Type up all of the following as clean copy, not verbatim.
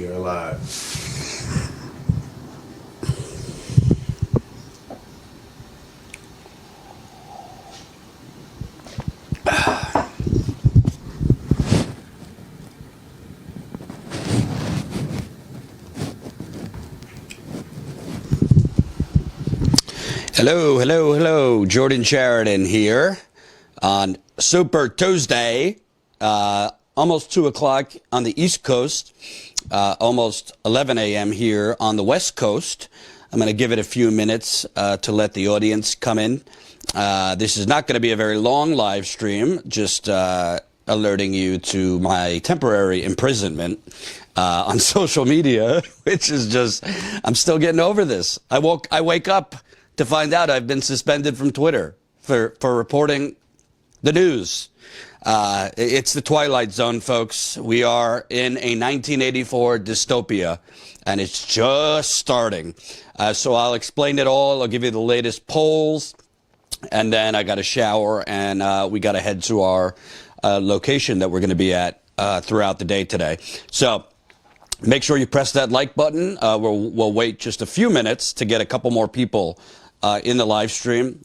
We are live. Hello, hello, hello. Jordan Sheridan here on Super Tuesday, almost 2 o'clock on the East Coast, almost 11 a.m. here on the West Coast. I'm going to give it a few minutes to let the audience come in. This is not going to be a very long live stream, just alerting you to my temporary imprisonment on social media, which is just, I'm still getting over this. I wake up to find out I've been suspended from Twitter for reporting the news. It's the Twilight Zone, folks. We are in a 1984 dystopia, and it's just starting. So I'll explain it all. I'll give you the latest polls, and then I got to shower, and we got to head to our location that we're going to be at throughout the day today. So make sure you press that like button. We'll wait just a few minutes to get a couple more people in the live stream.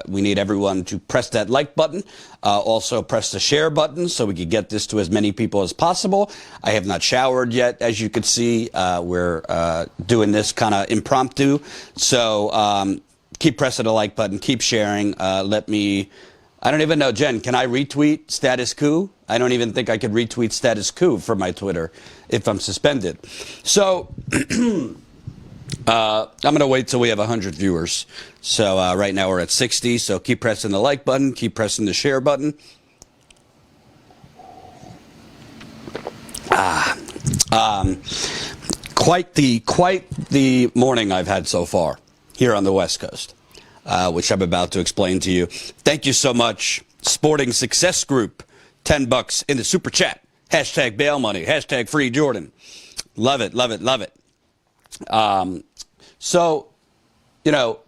We need everyone to press that like button. Also press the share button so we can get this to as many people as possible. I have not showered yet, as you can see. We're doing this kind of impromptu. So keep pressing the like button, keep sharing. I don't even know, Jen, can I retweet status coup? I don't even think I could retweet status coup from my Twitter if I'm suspended. So I'm going to wait till we have 100 viewers. So right now we're at 60. So keep pressing the like button. Keep pressing the share button. Quite the morning I've had so far here on the West Coast, which I'm about to explain to you. Thank you so much, Sporting Success Group. $10 in the super chat. Hashtag bail money. Hashtag free Jordan. Love it, love it, love it. So, you know,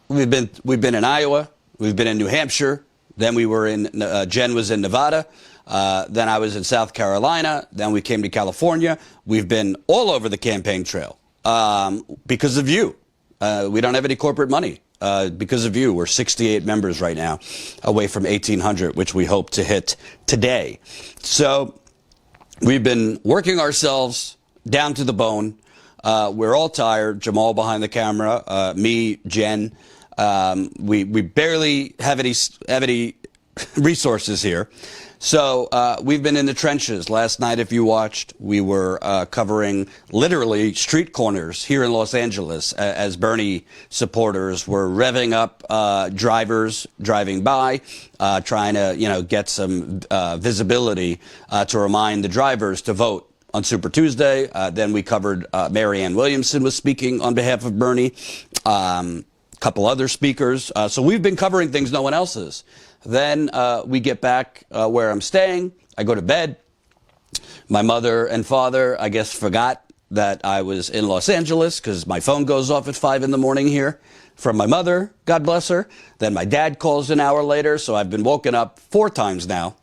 we've been in Iowa, we've been in New Hampshire, then we were in, Jen was in Nevada, then I was in South Carolina, then we came to California. We've been all over the campaign trail, because of you. We don't have any corporate money, because of you. We're 68 members right now, away from 1,800, which we hope to hit today. So we've been working ourselves down to the bone. We're all tired. Jamal behind the camera, me, Jen. We barely have any resources here. So we've been in the trenches. Last night, if you watched, we were covering literally street corners here in Los Angeles as Bernie supporters were revving up drivers driving by, trying to get some visibility to remind the drivers to vote on Super Tuesday. Then we covered Marianne Williamson was speaking on behalf of Bernie, a couple other speakers. So we've been covering things no one else is. Then we get back where I'm staying. I go to bed. My mother and father, I guess, forgot that I was in Los Angeles because my phone goes off at 5 in the morning here from my mother, God bless her. Then my dad calls an hour later, so I've been woken up 4 times now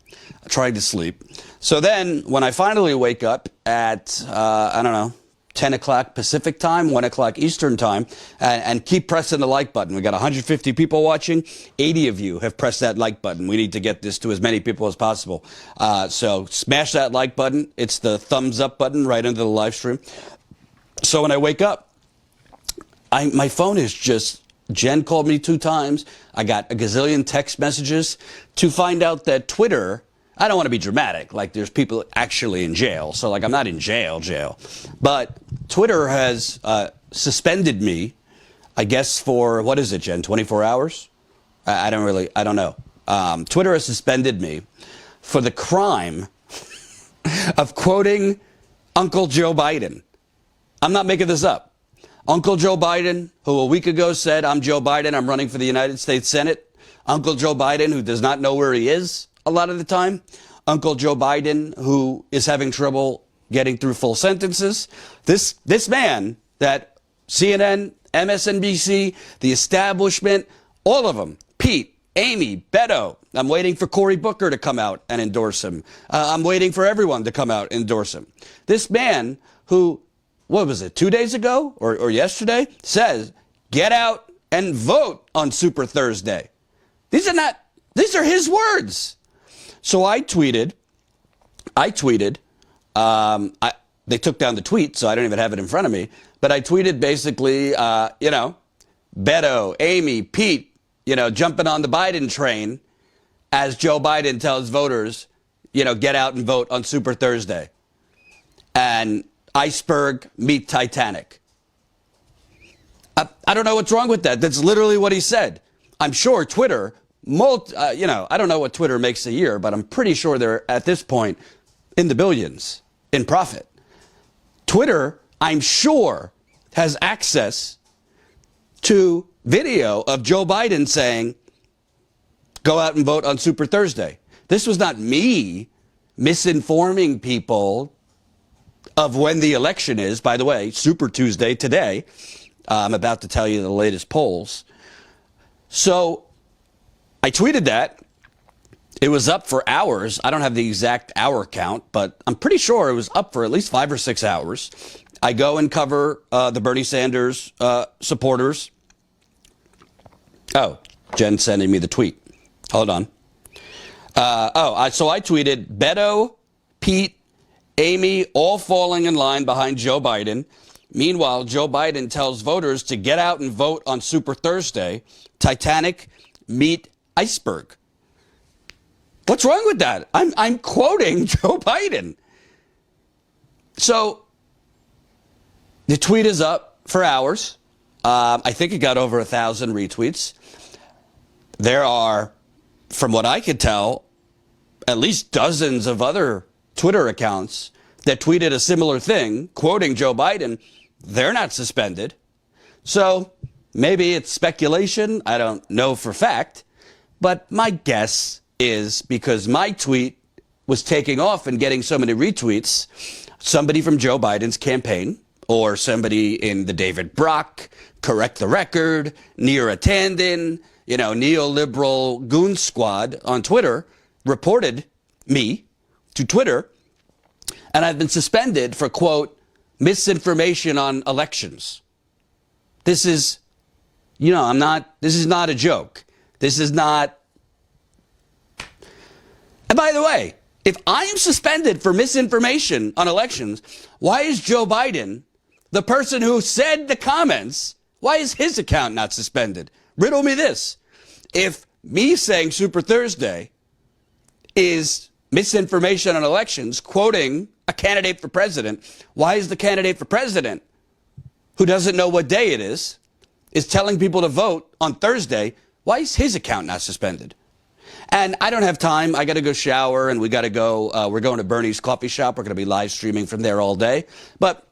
trying to sleep. So then when I finally wake up at, I don't know, 10 o'clock Pacific time, 1 o'clock Eastern time, and keep pressing the like button. We got 150 people watching. 80 of you have pressed that like button. We need to get this to as many people as possible. So smash that like button. It's the thumbs up button right under the live stream. So when I wake up, my phone is just, Jen called me 2 times. I got a gazillion text messages to find out that Twitter, I don't want to be dramatic, like there's people actually in jail. So like I'm not in jail. But Twitter has suspended me, I guess for, what is it, Jen, 24 hours? I don't know. Twitter has suspended me for the crime of quoting Uncle Joe Biden. I'm not making this up. Uncle Joe Biden, who a week ago said, I'm Joe Biden, I'm running for the United States Senate. Uncle Joe Biden, who does not know where he is a lot of the time. Uncle Joe Biden, who is having trouble getting through full sentences. This man that CNN, MSNBC, the establishment, all of them, Pete, Amy, Beto. I'm waiting for Cory Booker to come out and endorse him. I'm waiting for everyone to come out and endorse him. This man who, what was it, 2 days ago or yesterday, says, get out and vote on Super Thursday. These are his words. So I tweeted, they took down the tweet, so I don't even have it in front of me, but I tweeted basically, Beto, Amy, Pete, jumping on the Biden train as Joe Biden tells voters, get out and vote on Super Thursday. And iceberg meet Titanic. I don't know what's wrong with that. That's literally what he said. I'm sure Twitter, I don't know what Twitter makes a year, but I'm pretty sure they're at this point in the billions in profit. Twitter, I'm sure, has access to video of Joe Biden saying, go out and vote on Super Thursday. This was not me misinforming people of when the election is. By the way, Super Tuesday today. I'm about to tell you the latest polls. So I tweeted that. It was up for hours. I don't have the exact hour count, but I'm pretty sure it was up for at least 5 or 6 hours. I go and cover the Bernie Sanders supporters. Oh, Jen's sending me the tweet. Hold on. So I tweeted, Beto, Pete, Amy, all falling in line behind Joe Biden. Meanwhile, Joe Biden tells voters to get out and vote on Super Thursday. Titanic meet iceberg. What's wrong with that? I'm quoting Joe Biden. So the tweet is up for hours. I think it got over 1,000 retweets. There are, from what I could tell, at least dozens of other Twitter accounts that tweeted a similar thing, quoting Joe Biden. They're not suspended. So maybe it's speculation. I don't know for fact. But my guess is because my tweet was taking off and getting so many retweets, somebody from Joe Biden's campaign or somebody in the David Brock, Correct the Record, Neera Tanden, neoliberal goon squad on Twitter reported me to Twitter, and I've been suspended for, quote, misinformation on elections. This is, this is not a joke. This is not. And by the way, if I am suspended for misinformation on elections, why is Joe Biden, the person who said the comments, why is his account not suspended? Riddle me this. If me saying Super Thursday is misinformation on elections, quoting a candidate for president, why is the candidate for president, who doesn't know what day it is telling people to vote on Thursday, why is his account not suspended? And I don't have time. I got to go shower, and we got to go. We're going to Bernie's coffee shop. We're going to be live streaming from there all day. But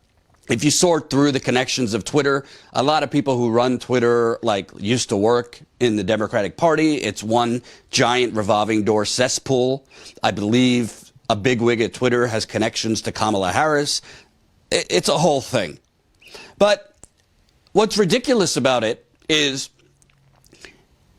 if you sort through the connections of Twitter, a lot of people who run Twitter used to work in the Democratic Party. It's one giant revolving door cesspool. I believe a bigwig at Twitter has connections to Kamala Harris. It's a whole thing. But what's ridiculous about it is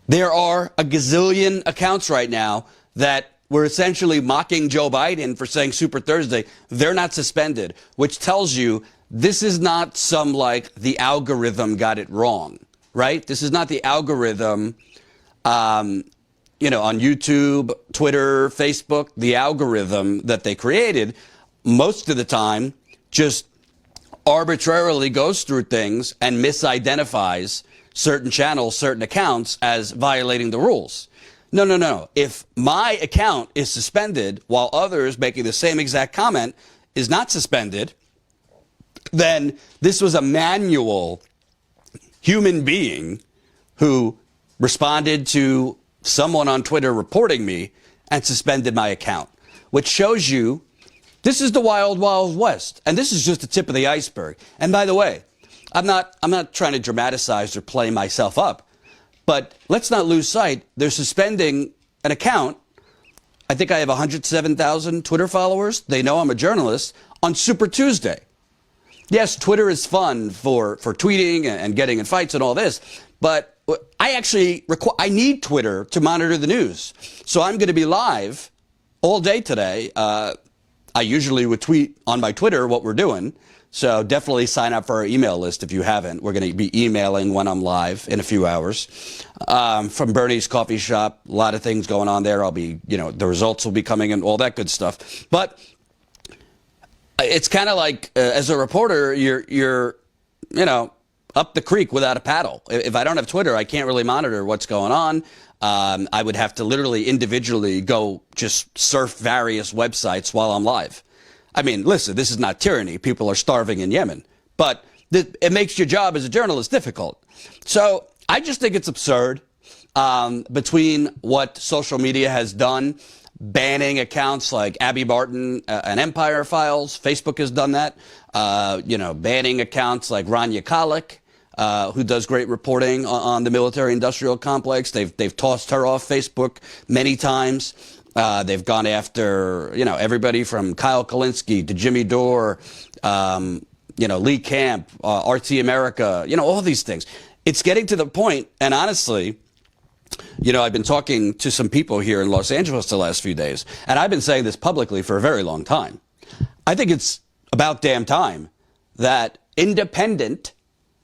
there are a gazillion accounts right now that were essentially mocking Joe Biden for saying Super Thursday. They're not suspended, which tells you this is not the algorithm got it wrong, right? This is not the algorithm, on YouTube, Twitter, Facebook, the algorithm that they created most of the time just arbitrarily goes through things and misidentifies certain channels, certain accounts as violating the rules. No. If my account is suspended while others making the same exact comment is not suspended, then this was a manual human being who responded to someone on Twitter reporting me and suspended my account, which shows you this is the wild, wild west. And this is just the tip of the iceberg. And by the way, I'm not trying to dramatize or play myself up, but let's not lose sight. They're suspending an account. I think I have 107,000 Twitter followers. They know I'm a journalist on Super Tuesday. Yes, Twitter is fun for tweeting and getting in fights and all this, but I need Twitter to monitor the news. So I'm going to be live all day today. I usually would tweet on my Twitter what we're doing. So definitely sign up for our email list if you haven't. We're going to be emailing when I'm live in a few hours. From Bernie's Coffee Shop, a lot of things going on there. I'll be, the results will be coming and all that good stuff. But it's kind of like, as a reporter, you're up the creek without a paddle. If I don't have Twitter, I can't really monitor what's going on. I would have to literally individually go just surf various websites while I'm live. I mean, listen, this is not tyranny. People are starving in Yemen. But it makes your job as a journalist difficult. So I just think it's absurd between what social media has done, banning accounts like Abby Martin and Empire Files. Facebook has done that. Banning accounts like Rania Khalek, who does great reporting on the military-industrial complex. They've tossed her off Facebook many times. They've gone after, everybody from Kyle Kalinske to Jimmy Dore, Lee Camp, RT America, all these things. It's getting to the point, and honestly, I've been talking to some people here in Los Angeles the last few days, and I've been saying this publicly for a very long time. I think it's about damn time that independent,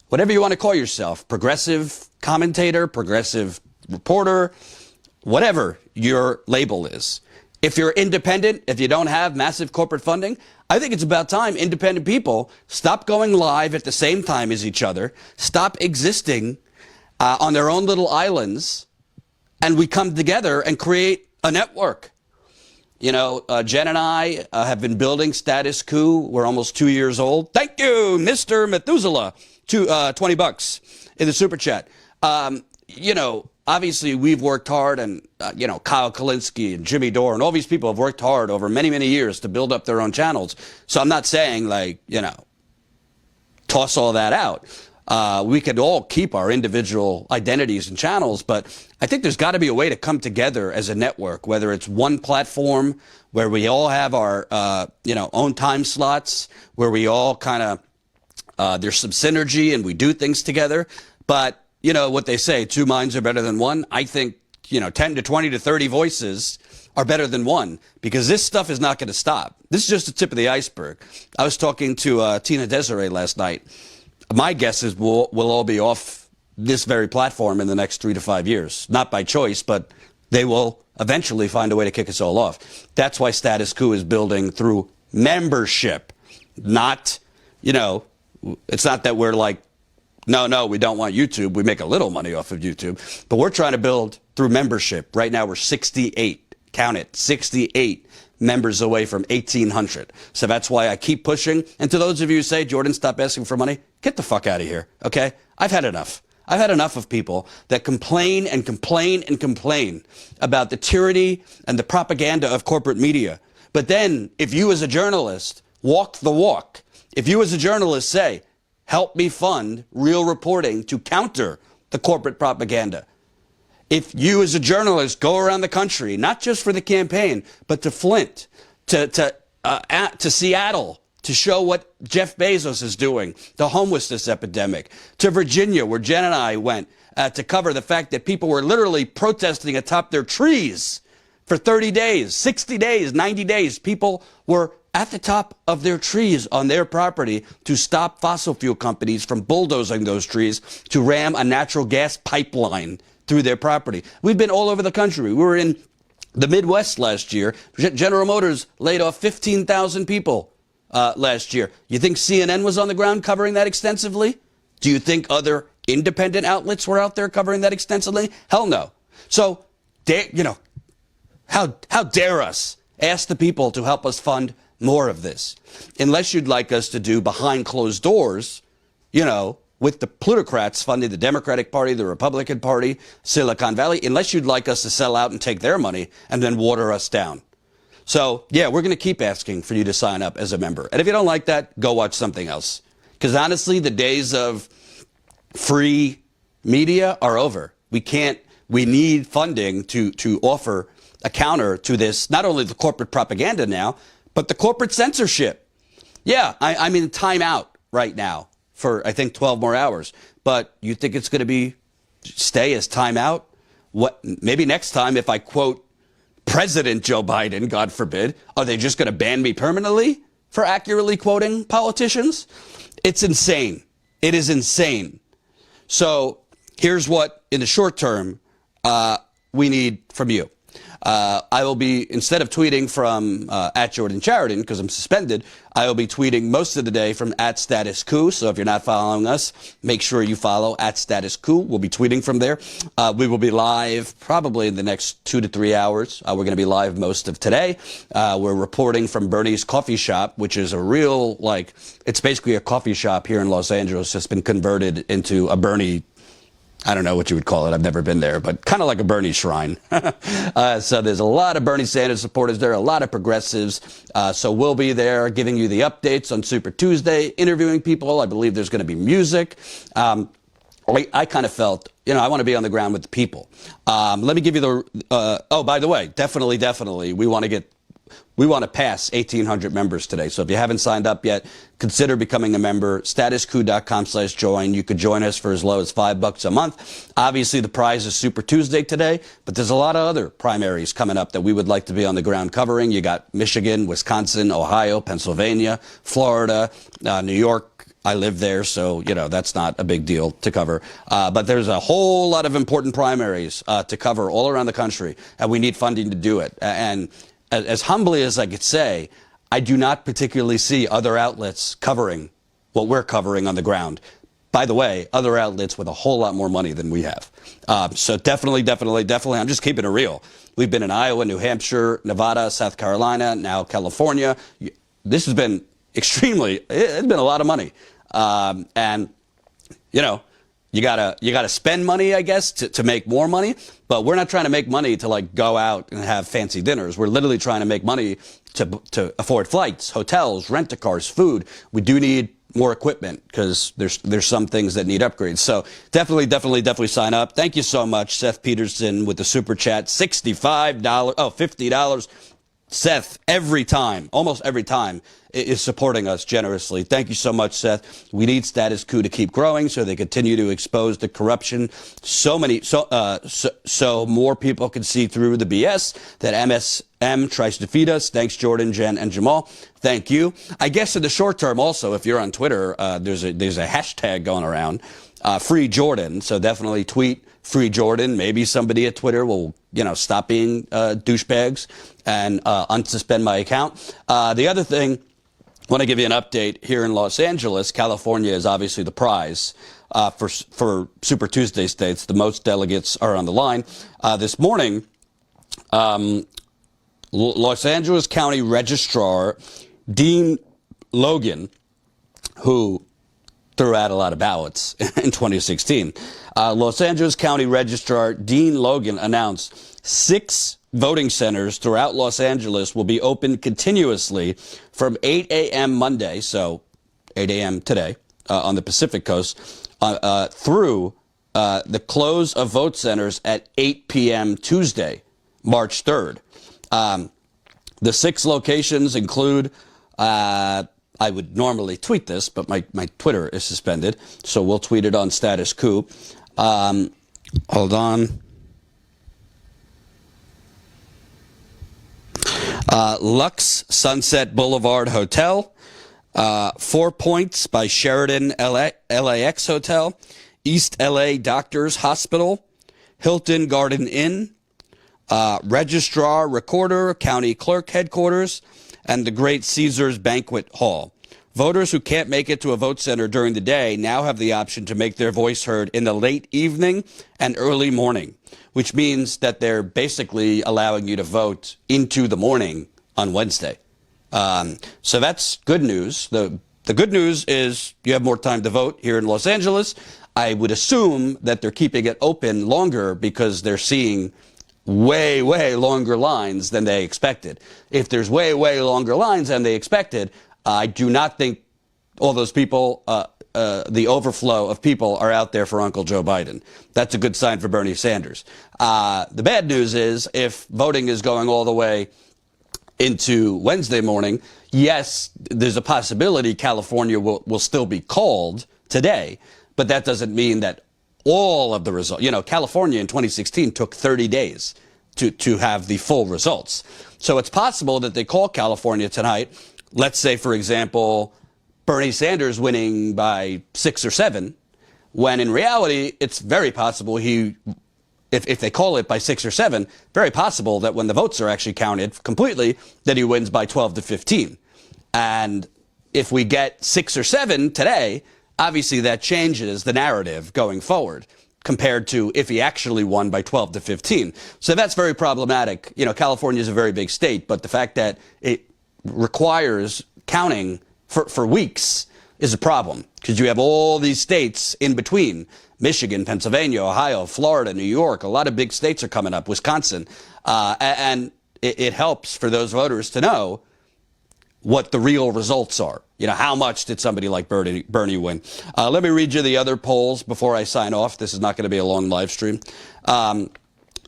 whatever you want to call yourself, progressive commentator, progressive reporter, whatever your label is. If you're independent, if you don't have massive corporate funding, I think it's about time independent people stop going live at the same time as each other, stop existing on their own little islands, and we come together and create a network. Jen and I have been building Status Coup. We're almost 2 years old. Thank you, Mr. Methuselah, $20 in the super chat. Obviously we've worked hard, and Kyle Kalinske and Jimmy Dore and all these people have worked hard over many, many years to build up their own channels. So I'm not saying toss all that out. We could all keep our individual identities and channels, but I think there's got to be a way to come together as a network, whether it's one platform where we all have our, own time slots, where we all kind of, there's some synergy and we do things together. But, what they say, two minds are better than one. I think, 10 to 20 to 30 voices are better than one, because this stuff is not going to stop. This is just the tip of the iceberg. I was talking to Tina Desiree last night. My guess is we'll all be off this very platform in the next 3 to 5 years. Not by choice, but they will eventually find a way to kick us all off. That's why Status Quo is building through membership. Not, it's not that we're like, no, we don't want YouTube. We make a little money off of YouTube. But we're trying to build through membership. Right now we're 68. Count it, 68 members away from 1,800. So that's why I keep pushing. And to those of you who say, Jordan, stop asking for money, get the fuck out of here, okay? I've had enough. I've had enough of people that complain and complain and complain about the tyranny and the propaganda of corporate media. But then, if you as a journalist walk the walk, if you as a journalist say, help me fund real reporting to counter the corporate propaganda, if you as a journalist go around the country, not just for the campaign, but to Flint, to Seattle, to show what Jeff Bezos is doing, the homelessness epidemic, to Virginia, where Jen and I went to cover the fact that people were literally protesting atop their trees for 30 days, 60 days, 90 days. People were at the top of their trees on their property to stop fossil fuel companies from bulldozing those trees to ram a natural gas pipeline through their property. We've been all over the country. We were in the Midwest last year. General Motors laid off 15,000 people last year. You think CNN was on the ground covering that extensively? Do you think other independent outlets were out there covering that extensively? Hell no. So, how dare us ask the people to help us fund more of this? Unless you'd like us to do behind closed doors, with the plutocrats funding the Democratic Party, the Republican Party, Silicon Valley, unless you'd like us to sell out and take their money and then water us down. So, yeah, we're going to keep asking for you to sign up as a member. And if you don't like that, go watch something else. Because honestly, the days of free media are over. We need funding to offer a counter to this, not only the corporate propaganda now, but the corporate censorship. Yeah, I'm in timeout right now for, I think, 12 more hours. But you think it's going to stay as timeout? Maybe next time if I quote President Joe Biden, God forbid, are they just going to ban me permanently? for accurately quoting politicians. It's insane. It is insane. So here's what, in the short term, we need from you. I will be, instead of tweeting from at Jordan Chariton, because I'm suspended, I will be tweeting most of the day from at Status Coup. So if you're not following us, make sure you follow at Status Coup. We'll be tweeting from there. We will be live probably in the next 2 to 3 hours. We're going to be live most of today. We're reporting from Bernie's Coffee Shop, which is a real, like, it's basically a coffee shop here in Los Angeles. It's been converted into a Bernie, I don't know what you would call it. I've never been there, but kind of like a Bernie shrine. So there's a lot of Bernie Sanders supporters there, a lot of progressives. So we'll be there giving you the updates on Super Tuesday, interviewing people. I believe there's going to be music. I kind of felt, I want to be on the ground with the people. Let me give you the, oh, by the way, definitely, we want to pass 1,800 members today. So if you haven't signed up yet, consider becoming a member. Statuscoup.com/join. You could join us for as low as $5 a month. Obviously, the prize is Super Tuesday today, but there's a lot of other primaries coming up that we would like to be on the ground covering. You got Michigan, Wisconsin, Ohio, Pennsylvania, Florida, New York. I live there, so, that's not a big deal to cover. But there's a whole lot of important primaries to cover all around the country, and we need funding to do it. And as humbly as I could say, I do not particularly see other outlets covering what we're covering on the ground. By the way, other outlets with a whole lot more money than we have. So definitely, I'm just keeping it real. We've been in Iowa, New Hampshire, Nevada, South Carolina, now California. This has been it's been a lot of money. And, you gotta spend money, I guess, to make more money. But we're not trying to make money to go out and have fancy dinners. We're literally trying to make money to afford flights, hotels, rent-a-cars, food. We do need more equipment because there's some things that need upgrades. So definitely sign up. Thank you so much, Seth Peterson, with the super chat, $50. Seth, almost every time, is supporting us generously. Thank you so much, Seth. We need Status Coup to keep growing so they continue to expose the corruption. So more people can see through the BS that MSM tries to defeat us. Thanks, Jordan, Jen, and Jamal. Thank you. I guess in the short term also, if you're on Twitter, there's a hashtag going around, Free Jordan. So definitely tweet Free Jordan. Maybe somebody at Twitter will, stop being douchebags and unsuspend my account. The other thing, I want to give you an update here in Los Angeles. California is obviously the prize for Super Tuesday states. The most delegates are on the line. This morning, Los Angeles County Registrar Dean Logan, who threw out a lot of ballots in 2016. Los Angeles County Registrar Dean Logan announced 6 voting centers throughout Los Angeles will be open continuously from 8 a.m. Monday, so 8 a.m. today on the Pacific Coast, through the close of vote centers at 8 p.m. Tuesday, March 3rd. The 6 locations include, I would normally tweet this, but my Twitter is suspended, so we'll tweet it on Status Coup. Hold on. Lux Sunset Boulevard Hotel, 4 Points by Sheraton LAX Hotel, East LA Doctors Hospital, Hilton Garden Inn, Registrar Recorder, County Clerk Headquarters, and the Great Caesars Banquet Hall. Voters who can't make it to a vote center during the day now have the option to make their voice heard in the late evening and early morning, which means that they're basically allowing you to vote into the morning on Wednesday. So that's good news. The good news is you have more time to vote here in Los Angeles. I would assume that they're keeping it open longer because they're seeing way longer lines than they expected. If there's way longer lines than they expected, I do not think all those people, the overflow of people are out there for Uncle Joe Biden. That's a good sign for Bernie Sanders. The bad news is if voting is going all the way into Wednesday morning, yes, there's a possibility California will still be called today, but that doesn't mean that all of the results, California in 2016 took 30 days to have the full results. So it's possible that they call California tonight, let's say, for example, Bernie Sanders winning by 6 or 7, when in reality, it's very possible if they call it by 6 or 7, very possible that when the votes are actually counted completely, that he wins by 12 to 15. And if we get 6 or 7 today, obviously that changes the narrative going forward compared to if he actually won by 12 to 15. So that's very problematic. You know, California is a very big state, but the fact that it requires counting for weeks is a problem because you have all these states in between. Michigan, Pennsylvania, Ohio, Florida, New York, a lot of big states are coming up, Wisconsin. And it helps for those voters to know what the real results are. You know, how much did somebody like Bernie win? Let me read you the other polls before I sign off. This is not going to be a long live stream.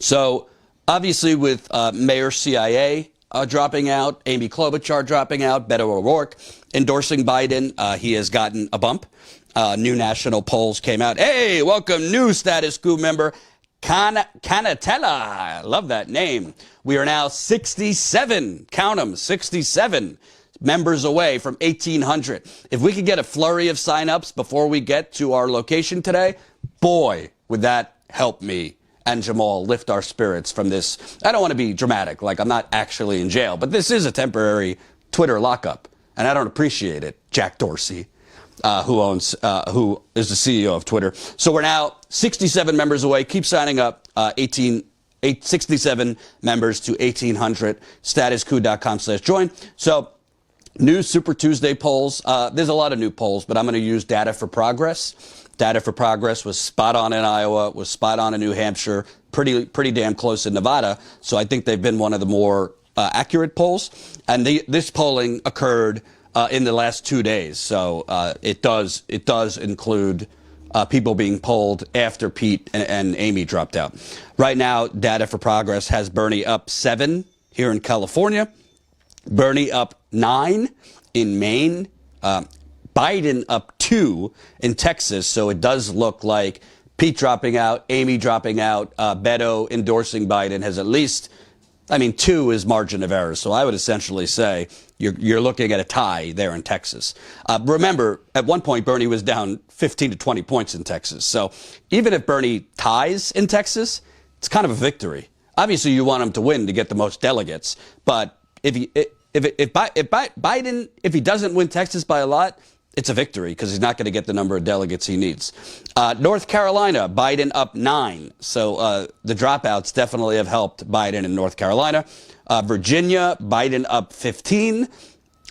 So obviously with Mayor CIA dropping out, Amy Klobuchar dropping out, Beto O'Rourke endorsing Biden, he has gotten a bump. New national polls came out. Hey, welcome, new Status Coup member, Canatella. I love that name. We are now 67, count them, 67 members away from 1,800. If we could get a flurry of signups before we get to our location today, boy, would that help me and Jamal lift our spirits from this. I don't want to be dramatic, like I'm not actually in jail, but this is a temporary Twitter lockup, and I don't appreciate it, Jack Dorsey. Who is the CEO of Twitter. So we're now 67 members away. Keep signing up. 67 members to 1,800. Statuscoup.com/join. So new Super Tuesday polls. There's a lot of new polls, but I'm going to use Data for Progress. Data for Progress was spot on in Iowa, was spot on in New Hampshire, pretty damn close in Nevada. So I think they've been one of the more accurate polls. And this polling occurred in the last 2 days. So it does include people being polled after Pete and Amy dropped out. Right now, Data for Progress has Bernie up 7 here in California, Bernie up 9 in Maine, Biden up 2 in Texas. So it does look like Pete dropping out, Amy dropping out, Beto endorsing Biden has at least, 2 is margin of error. So I would essentially say you're looking at a tie there in Texas. Remember, at one point, Bernie was down 15 to 20 points in Texas. So even if Bernie ties in Texas, it's kind of a victory. Obviously, you want him to win to get the most delegates. But if Biden, if he doesn't win Texas by a lot, it's a victory because he's not going to get the number of delegates he needs. North Carolina, Biden up 9. So the dropouts definitely have helped Biden in North Carolina. Virginia, Biden up 15.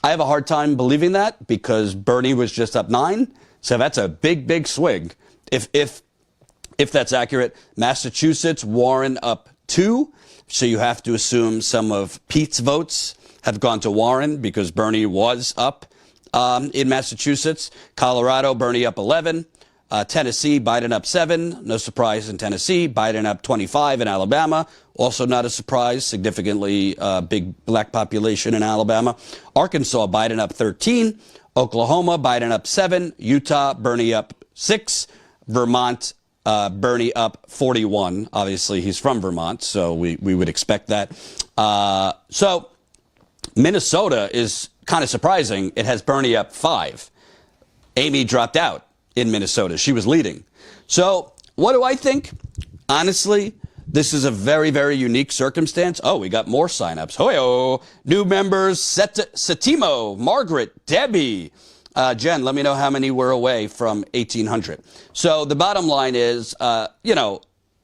I have a hard time believing that because Bernie was just up 9. So that's a big swing. If that's accurate. Massachusetts, Warren up 2. So you have to assume some of Pete's votes have gone to Warren because Bernie was up in Massachusetts. Colorado, Bernie up 11. Tennessee, Biden up 7. No surprise in Tennessee. Biden up 25 in Alabama. Also not a surprise. Significantly big black population in Alabama. Arkansas, Biden up 13. Oklahoma, Biden up 7. Utah, Bernie up 6. Vermont, Bernie up 41. Obviously, he's from Vermont, so we would expect that. So Minnesota is kind of surprising. It has Bernie up 5. Amy dropped out in Minnesota. She was leading. So what do I think? Honestly, this is a very unique circumstance. Oh, we got more signups. Hoyo. New members, Setimo, Margaret, Debbie. Jen, let me know how many were away from 1,800. So the bottom line is, a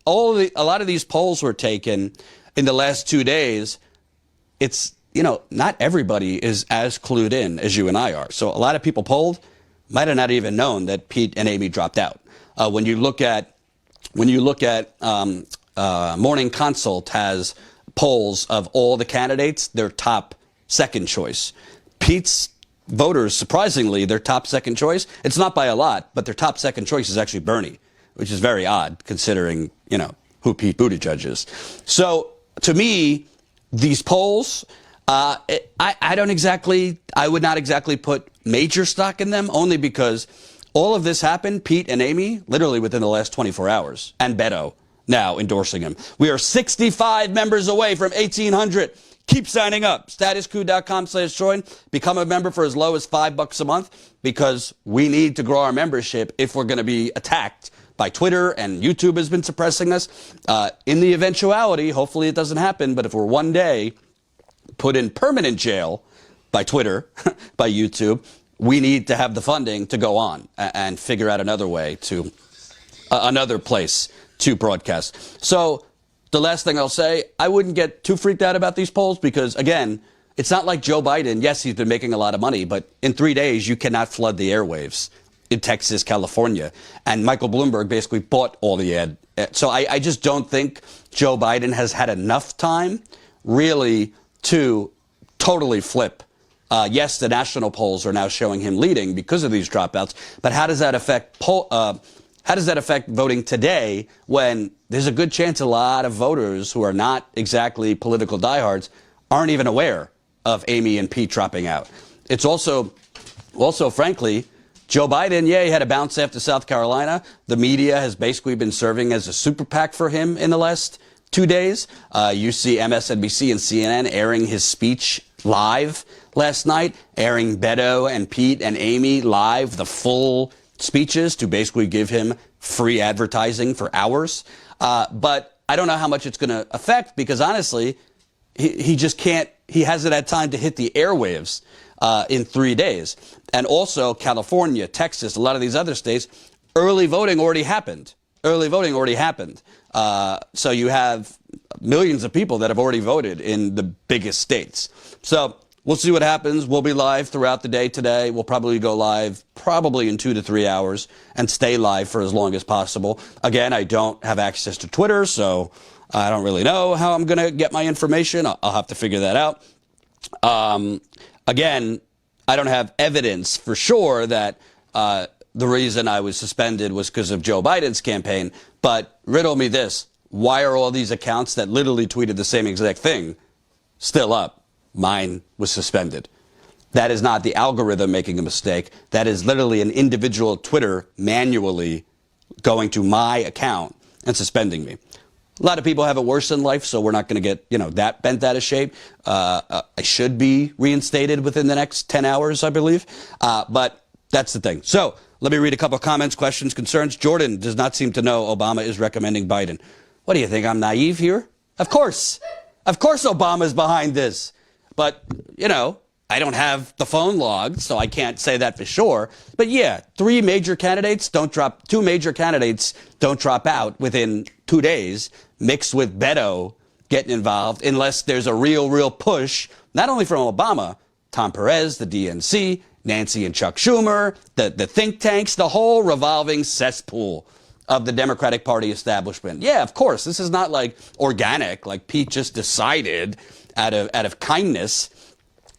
lot of these polls were taken in the last 2 days. It's, not everybody is as clued in as you and I are. So a lot of people polled might have not even known that Pete and Amy dropped out. When you look at Morning Consult has polls of all the candidates, their top second choice. Pete's voters, surprisingly, their top second choice, it's not by a lot, but their top second choice is actually Bernie, which is very odd considering, who Pete Buttigieg is. So to me, these polls, I would not exactly put major stock in them, only because all of this happened, Pete and Amy, literally within the last 24 hours, and Beto now endorsing him. We are 65 members away from 1,800. keep signing up. Statuscoup.com/join. Become a member for as low as $5 a month, because we need to grow our membership if we're going to be attacked by Twitter, and YouTube has been suppressing us. In the eventuality, hopefully it doesn't happen, but if we're one day put in permanent jail by Twitter, by YouTube, we need to have the funding to go on and figure out another way to, another place to broadcast. So the last thing I'll say, I wouldn't get too freaked out about these polls because, again, it's not like Joe Biden. Yes, he's been making a lot of money, but in 3 days, you cannot flood the airwaves in Texas, California. And Michael Bloomberg basically bought all the ad. So I just don't think Joe Biden has had enough time really to totally flip. Yes, the national polls are now showing him leading because of these dropouts. But how does that affect how does that affect voting today when there's a good chance a lot of voters who are not exactly political diehards aren't even aware of Amy and Pete dropping out? It's also frankly, Joe Biden, yeah, he had a bounce after South Carolina. The media has basically been serving as a super PAC for him in the last 2 days. You see MSNBC and CNN airing his speech live last night, airing Beto and Pete and Amy live, the full speeches to basically give him free advertising for hours. But I don't know how much it's going to affect because honestly, he just can't, he hasn't had time to hit the airwaves in 3 days. And also California, Texas, a lot of these other states, early voting already happened. Early voting already happened. So you have millions of people that have already voted in the biggest states. So we'll see what happens. We'll be live throughout the day today. We'll probably go live probably in 2 to 3 hours and stay live for as long as possible. Again, I don't have access to Twitter, so I don't really know how I'm going to get my information. I'll have to figure that out. Again, I don't have evidence for sure that the reason I was suspended was because of Joe Biden's campaign. But riddle me this. Why are all these accounts that literally tweeted the same exact thing still up? Mine was suspended. That is not the algorithm making a mistake. That is literally an individual Twitter manually going to my account and suspending me. A lot of people have it worse in life, so we're not going to get, that bent out of shape. I should be reinstated within the next 10 hours, I believe. But that's the thing. So let me read a couple of comments, questions, concerns. Jordan does not seem to know Obama is recommending Biden. What do you think? I'm naive here? Of course. Of course Obama's behind this. But, I don't have the phone log, so I can't say that for sure. But yeah, two major candidates don't drop out within 2 days, mixed with Beto getting involved, unless there's a real push, not only from Obama, Tom Perez, the DNC, Nancy and Chuck Schumer, the think tanks, the whole revolving cesspool of the Democratic Party establishment. Yeah, of course, this is not like organic, like Pete just decided out of kindness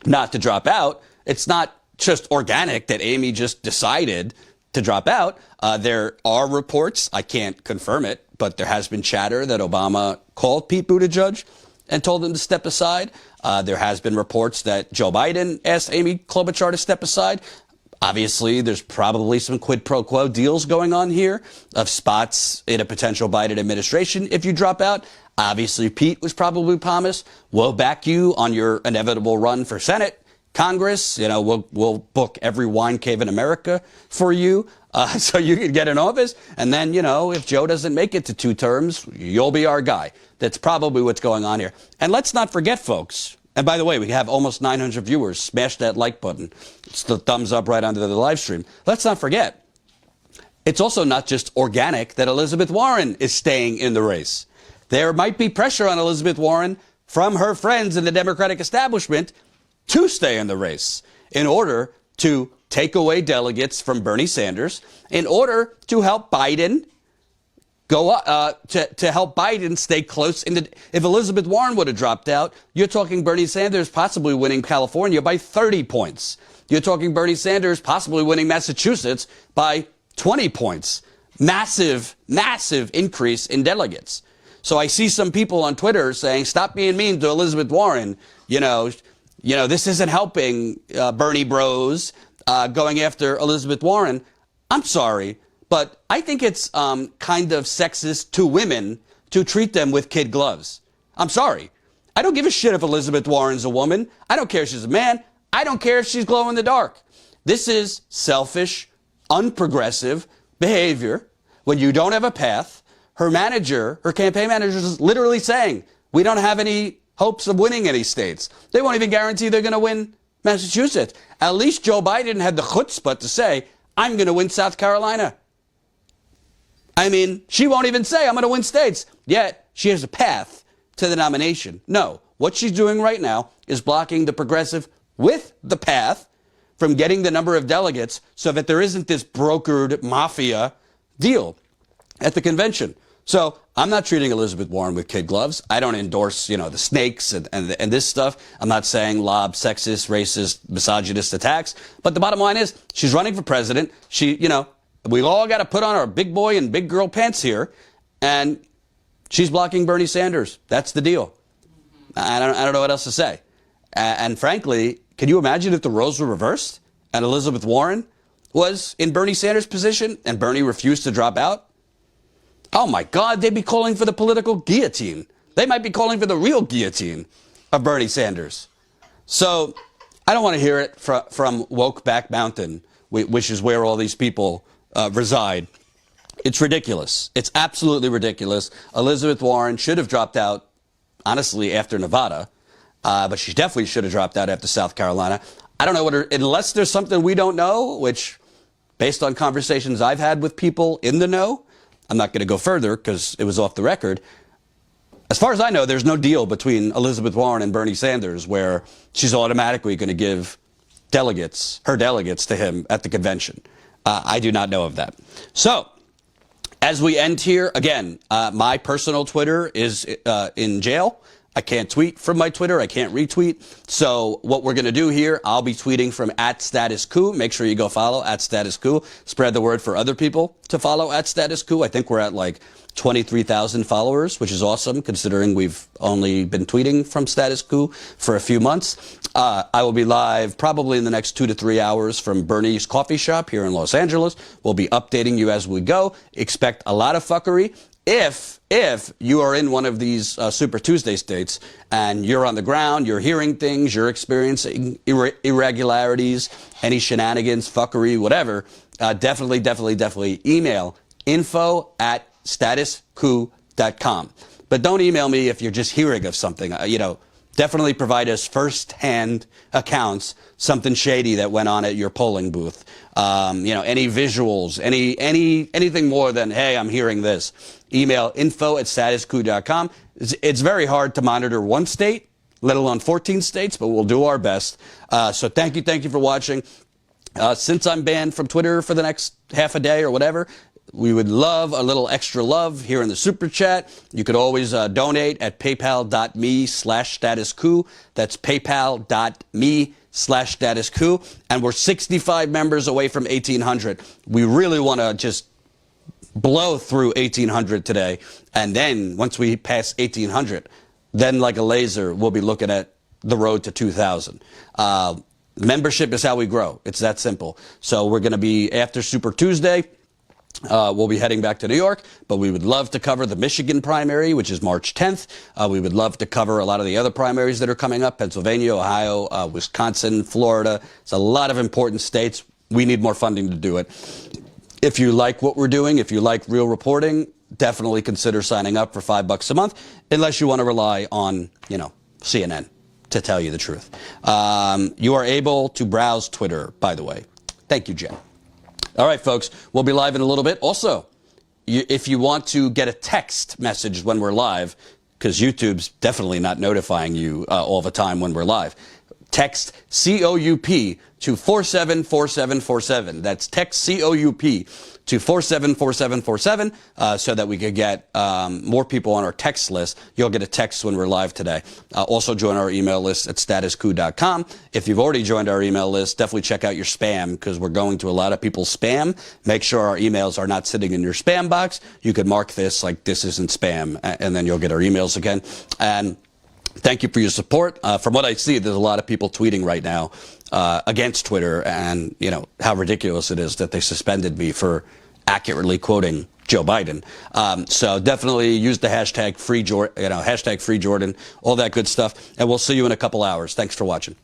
not to drop out. It's not just organic that Amy just decided to drop out. There are reports, I can't confirm it, but there has been chatter that Obama called Pete Buttigieg and told him to step aside. There has been reports that Joe Biden asked Amy Klobuchar to step aside. Obviously, there's probably some quid pro quo deals going on here of spots in a potential Biden administration if you drop out. Obviously, Pete was probably promised, we'll back you on your inevitable run for Senate, Congress. We'll book every wine cave in America for you so you can get in office. And then, if Joe doesn't make it to 2 terms, you'll be our guy. That's probably what's going on here. And let's not forget, folks. And by the way, we have almost 900 viewers. Smash that like button. It's the thumbs up right under the live stream. Let's not forget, it's also not just organic that Elizabeth Warren is staying in the race. There might be pressure on Elizabeth Warren from her friends in the Democratic establishment to stay in the race in order to take away delegates from Bernie Sanders, in order to help Biden to help Biden stay close. If Elizabeth Warren would have dropped out, you're talking Bernie Sanders possibly winning California by 30 points. You're talking Bernie Sanders possibly winning Massachusetts by 20 points. Massive increase in delegates. So I see some people on Twitter saying, stop being mean to Elizabeth Warren. This isn't helping Bernie bros going after Elizabeth Warren. I'm sorry, but I think it's kind of sexist to women to treat them with kid gloves. I'm sorry. I don't give a shit if Elizabeth Warren's a woman. I don't care if she's a man. I don't care if she's glow in the dark. This is selfish, unprogressive behavior when you don't have a path. Her manager, her campaign manager is literally saying, we don't have any hopes of winning any states. They won't even guarantee they're going to win Massachusetts. At least Joe Biden had the chutzpah to say, I'm going to win South Carolina. I mean, she won't even say, I'm going to win states. Yet, she has a path to the nomination. No, what she's doing right now is blocking the progressive with the path from getting the number of delegates so that there isn't this brokered mafia deal at the convention. So I'm not treating Elizabeth Warren with kid gloves. I don't endorse, the snakes and this stuff. I'm not saying lob sexist, racist, misogynist attacks. But the bottom line is she's running for president. We all got to put on our big boy and big girl pants here. And she's blocking Bernie Sanders. That's the deal. I don't know what else to say. And frankly, can you imagine if the roles were reversed and Elizabeth Warren was in Bernie Sanders' position and Bernie refused to drop out? Oh my God, they'd be calling for the political guillotine. They might be calling for the real guillotine of Bernie Sanders. So I don't want to hear it from Woke Back Mountain, which is where all these people reside. It's ridiculous. It's absolutely ridiculous. Elizabeth Warren should have dropped out, honestly, after Nevada. But she definitely should have dropped out after South Carolina. I don't know unless there's something we don't know, which based on conversations I've had with people in the know, I'm not going to go further because it was off the record. As far as I know, there's no deal between Elizabeth Warren and Bernie Sanders where she's automatically going to give her delegates to him at the convention. I do not know of that. So, as we end here, again, my personal Twitter is in jail. I can't tweet from my Twitter. I can't retweet. So what we're going to do here, I'll be tweeting from @StatusCout. Make sure you go follow @StatusCout. Spread the word for other people to follow @StatusCout. I think we're at like 23,000 followers, which is awesome considering we've only been tweeting from Status Coup for a few months. I will be live probably in the next 2 to 3 hours from Bernie's coffee shop here in Los Angeles. We'll be updating you as we go. Expect a lot of fuckery. If you are in one of these Super Tuesday states and you're on the ground, you're hearing things, you're experiencing irregularities, any shenanigans, fuckery, whatever, definitely email info@statuscoup.com. But don't email me if you're just hearing of something. Definitely provide us first-hand accounts, something shady that went on at your polling booth. Any visuals, anything more than, hey, I'm hearing this. Email info@statuscoup.com. It's very hard to monitor one state, let alone 14 states, but we'll do our best. So thank you for watching. Since I'm banned from Twitter for the next half a day or whatever, we would love a little extra love here in the Super Chat. You could always donate at paypal.me/statuscoup. That's paypal.me/statuscoup. And we're 65 members away from 1,800. We really want to just blow through 1,800 today. And then once we pass 1,800, then like a laser, we'll be looking at the road to 2,000. Membership is how we grow. It's that simple. So we're going to be after Super Tuesday. We'll be heading back to New York, but we would love to cover the Michigan primary, which is March 10th. We would love to cover a lot of the other primaries that are coming up, Pennsylvania, Ohio, Wisconsin, Florida. It's a lot of important states. We need more funding to do it. If you like what we're doing, if you like real reporting, definitely consider signing up for $5 a month, unless you want to rely on, CNN to tell you the truth. You are able to browse Twitter, by the way. Thank you, Jen. All right, folks, we'll be live in a little bit. Also, if you want to get a text message when we're live, because YouTube's definitely not notifying you all the time when we're live, text COUP to 474747. That's text COUP to 474747 so that we could get more people on our text list. You'll get a text when we're live today. Also join our email list at statuscoup.com. If you've already joined our email list, definitely check out your spam because we're going to a lot of people's spam. Make sure our emails are not sitting in your spam box. You could mark this like this isn't spam, and then you'll get our emails again. And thank you for your support. From what I see, there's a lot of people tweeting right now against Twitter and, how ridiculous it is that they suspended me for accurately quoting Joe Biden. So definitely use the hashtag free Jordan, hashtag free Jordan, all that good stuff. And we'll see you in a couple hours. Thanks for watching.